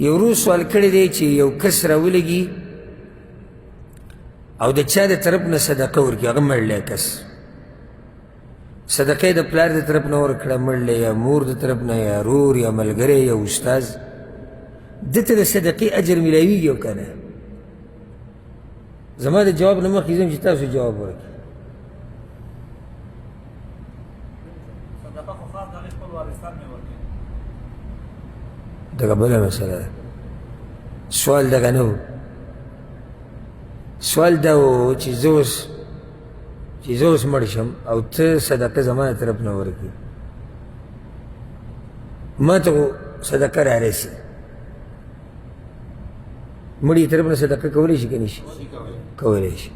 یو ورور سوال کړی دی چې یو کس راولګي او د چا د طرف نه صدقه ورکړي، هغه مړلی کس صدقه یې د پلار د طرف نه ورکړه، مړلی یا مور د طرف نه یا رور یا ملګری یا استاذ، ده ته د صدقې اجر میلاویږي او که نه؟ زما د جواب نه مخکې ځم چې تاسو جواب ورکړئ. دغه بله مسله ده. سوال دغه نه و، سوال دا و چې زه اوس مړ شم او ته صدقه زما د طرف نه ورکړي، ما ته خو صدقه رارسي، مړي طرف نه صدقه کولی شي که نه شي؟ کولی شي.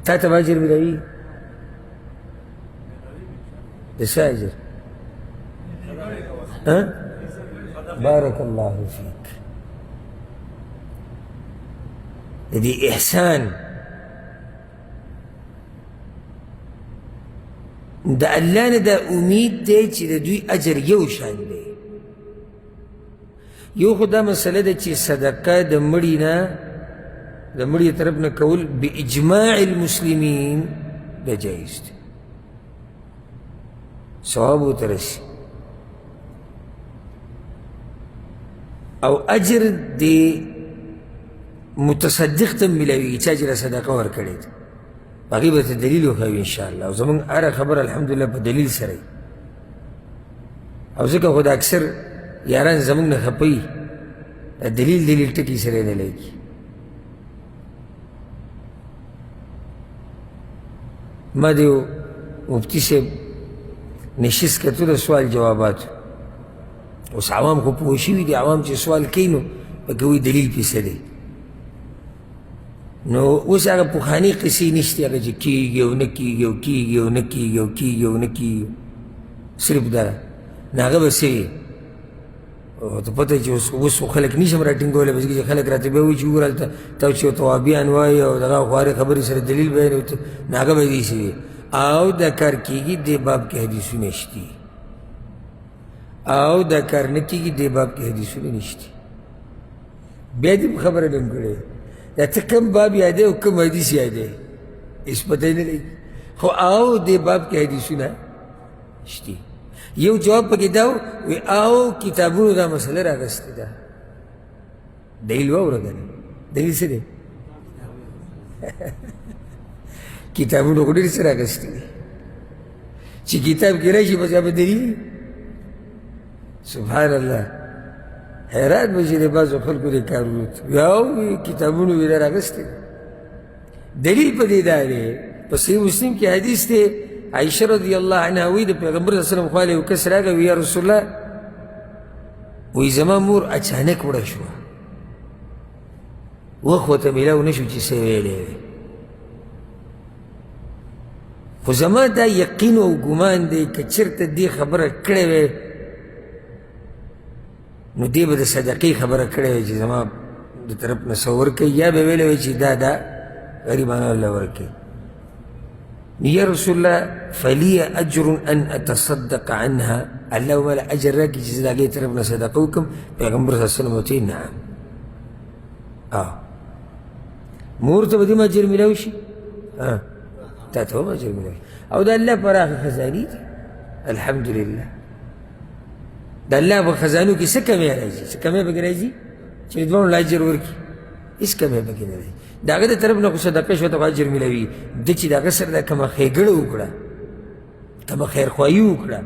تا ته به اجر میلاوي؟ د څه اجر؟ بارک الله فیک. د دې احسان د الله نه دا امید دی چې د دوی اجر یو شان دی. یو خو دا مسله ده چې صدقه د مړي نه د مړي طرف نه کول باجماع المسلمین دا جایز دی، ثواب ورته رسي او اجر د متصدق ته میلاویږي چې اجر صدقه ورکړې ده، هغې به ته دلیل وښوي انشاءالله. او زموږ هره خبره الحمدلله په دلیل سره وي. او ځکه خو د اکثر یاران زموږ نه خپوي، دلیل ټکي سره یې نه لګي. ما د یو مفتي صاحب نشست کتو د سوال جواباتو، اوس عوام خو پوه شوي دي، عوام چې سوال کوي نو پکې وایي دلیل پسې دی. نو اوس هغه پخواني قصې نشته، هغه چې کېږي او نه کېږي او کېږي او نه کېږي او کېږي او نه کېږي، صرف دا نو هغه به څه وي. ته پته چې اوس خو خلک نشم راټینګولی، بس چې خلک راته بیا وایي چې ګوره هلته تا چې توابیان وایي او دغه خوارې خبرې سره دلیل بیانوي، نو هغه به داسې وي. او دا کار کېږي، دې باب کې حدیثونه شته، او دا کار نه کېږي، دې باب کې حدیثونه نشته. بیا دې خبره ډم کړې دا ته کوم باب یادې او کوم حدیث یادې، هېڅ پته یې نه لګي. خو او دې باب کې حدیثونه شته. یو جواب پکې دا وی او کتابونو دا مسله راغستې ده، دلیل واوره که نه؟ دلیل څه دی؟ کتابونو خو ډېر څه راغستې دي چې کتاب کې راشي بس هغه به دلیل. سبحان الله، حیران به شي د بعضو خلکو دې کارونو ته. او کتابونو وی راغستې ده، دلیل په دې دا دی. په صحیح مسلم کې حدیث دی، عائشہ رضی اللہ عنہ وی د پیغمبر صلی الله علیه وسلم خوا له یو کس راغی، وی یا رسول الله، وی زما مور اچانک مړه شوه، وخت ورته میلاو نه شو چې څه ویلی وی. خو زما دا یقین او ګمان دی که چېرته دې خبره کړې وی نو دې به د صدقې خبره کړې وی چې زما د طرف نه څه ورکوي، یا به ویلی وی چې دا غریبانو الله ورکوي. یا رسول الله فلی اجر ان اتصدق عنها، الله ولا اجر راکړي چې زه د هغې طرف نه صدقه وکړم؟ پیغمبر صلی الله علیه وسلم ورته ویل نعم. مور ته به دې اجر میلاوي شي؟ تا ته هم اجر میلاوي. او د الله پراخه خزانې دي الحمدلله. د الله په خزانو کې څه کمی راځي؟ څه کمی پکې راځي چې دواړو له اجر ورکړي؟ هېڅ کمی پکې نه راځي. د هغه د طرف نه خو صدقه شوه ته خو اجر میلاوي. ده چې د هغه سره دا کومه ښېګړه وکړه، کومه خیرخواهي وکړه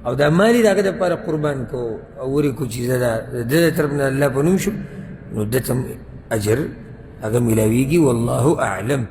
او دا مال یې د هغه دپاره قربان کو او ورکړو چې زه د ده د طرف نه الله په نوم شو، نو ده ته اجر هغه میلاویږي. والله اعلم.